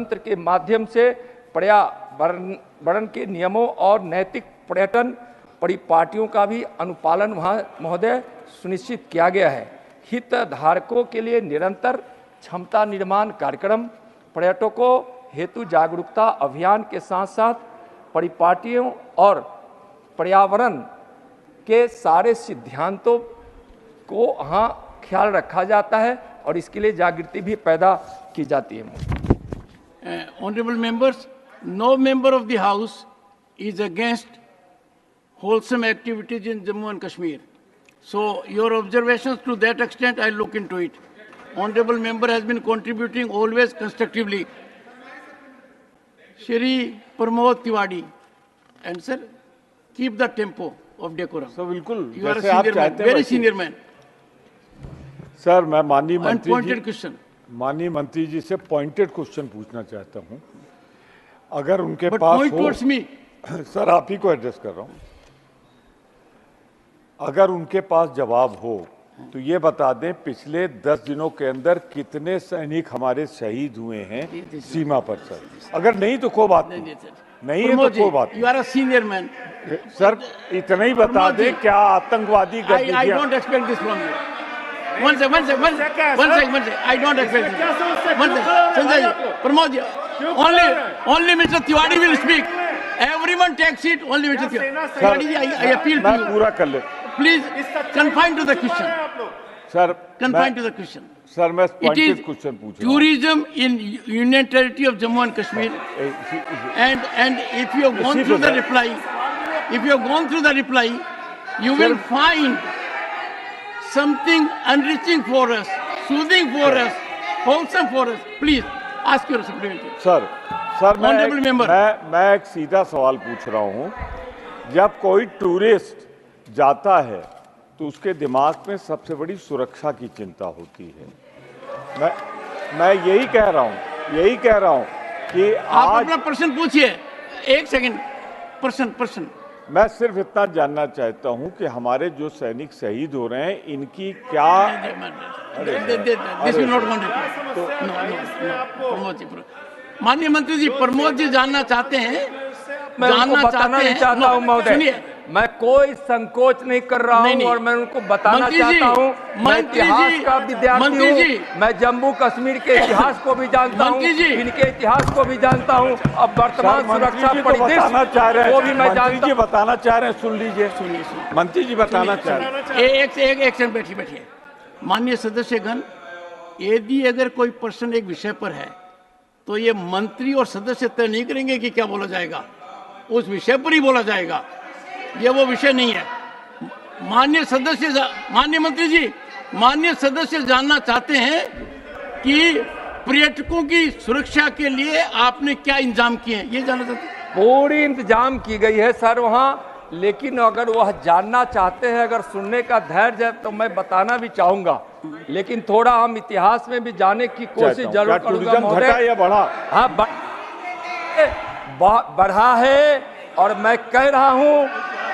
तंत्र के माध्यम से पर्यावरण के नियमों और नैतिक पर्यटन परिपाटियों का भी अनुपालन वहाँ महोदय सुनिश्चित किया गया है। हितधारकों के लिए निरंतर क्षमता निर्माण कार्यक्रम, पर्यटकों हेतु जागरूकता अभियान के साथ साथ परिपाटियों और पर्यावरण के सारे सिद्धांतों को वहाँ ख्याल रखा जाता है और इसके लिए जागृति भी पैदा की जाती है। Honorable members, no member of the House is against wholesome activities in Jammu and Kashmir. So your observations to that extent, I'll look into it. Honorable member has been contributing always constructively. Shri Pramod Tiwari, and sir, keep the tempo of decorum. Sir बिल्कुल, You are a जैसे आप senior man, चाहते हैं very वैसे। senior man. Sir मैं माननीय Unpointed question. मंत्री जी से पॉइंटेड क्वेश्चन पूछना चाहता हूं। अगर उनके But पास point हो, towards me. सर आप ही को एड्रेस कर रहा हूं। अगर उनके पास जवाब हो तो ये बता दें पिछले 10 दिनों के अंदर कितने सैनिक हमारे शहीद हुए हैं सीमा पर सर। अगर नहीं तो कोई बात नहीं, नहीं है तो कोई बात You are a senior man. नहीं। सर इतना ही बता प्रमोद जी, दें क्या आतंकवादी I गतिविधियां don't expect this from you. One second. I don't expect this. One second. Sanjay ji, Pramod ji, only Mr. Tiwari will speak. Everyone takes it, only Mr. Tiwari ji, I appeal to मैं you. पूरा कर ले Please confine to the question. Sir. Confine to the question. Sir मैं It pointed is question पूछ रहा हूं। tourism in Union Territory of Jammu and Kashmir. And if you have gone through the reply, you will find something enriching for us, soothing for us, wholesome for us. Please ask your supplementary. Sir Honorable member. मैं एक सीधा सवाल पूछ रहा हूं। जब कोई tourist जाता है तो उसके दिमाग में सबसे बड़ी सुरक्षा की चिंता होती है। मैं यही कह रहा हूं कि आप आज अपना प्रश्न पूछिए। एक सेकंड, प्रश्न। मैं सिर्फ इतना जानना चाहता हूं कि हमारे जो सैनिक शहीद हो रहे हैं इनकी क्या This will not continue. No. Pramod ji, माननीय मंत्री जी, प्रमोद जी जानना चाहते हैं। मैं उनको बताना नहीं चाहता हूं महोदय, सुनिए, मैं कोई संकोच नहीं कर रहा हूं और मैं उनको बताना चाहता हूं मैं इतिहास का विद्यार्थी हूं। मैं जम्मू कश्मीर के इतिहास को भी जानता हूं, इनके इतिहास को भी जानता हूं। अब वर्तमान सुरक्षा परिदृश्य को भी मैं जानता हूं। बताना चाह रहे हैं, सुन लीजिए। मंत्री जी बताना चाह रहे हैं। एक सेकंड बैठिए। माननीय सदस्यगण, यदि अगर कोई प्रश्न एक विषय पर है तो ये मंत्री और सदस्य तय नहीं करेंगे कि क्या बोला जाएगा, उस विषय पर ही बोला जाएगा। ये वो विषय नहीं है। माननीय मंत्री जी, माननीय सदस्य जानना चाहते हैं कि पर्यटकों की सुरक्षा के लिए आपने क्या इंतजाम किए हैं, ये जानना चाहते हैं। पूरी इंतजाम की गई है सर वहाँ, लेकिन अगर वह जानना चाहते हैं, अगर सुनने का धैर्य है तो मैं बताना भी चाहूंगा, लेकिन थोड़ा हम इतिहास में भी जाने की कोशिश जरूर करूंगा महोदय। हाँ, बढ़ा है और मैं कह रहा हूं,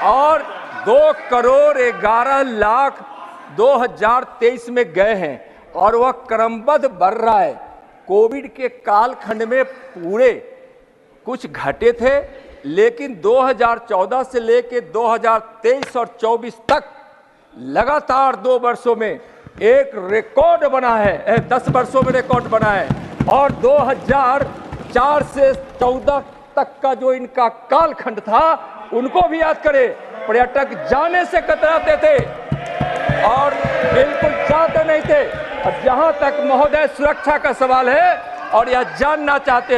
और 2,11,00,000 2023 में गए हैं और वह क्रमबद्ध बढ़ रहा है। कोविड के कालखंड में पूरे कुछ घटे थे, लेकिन 2014 से लेकर 2023 और 24 तक लगातार 2 वर्षों में एक रिकॉर्ड बना है, 10 वर्षों में रिकॉर्ड बना है। और 2004 से 14 तक का जो इनका कालखंड था उनको भी याद करें, पर्यटक जाने से कतराते थे और बिल्कुल चाहते नहीं थे। और जहां तक महोदय सुरक्षा का सवाल है और यह जानना चाहते हैं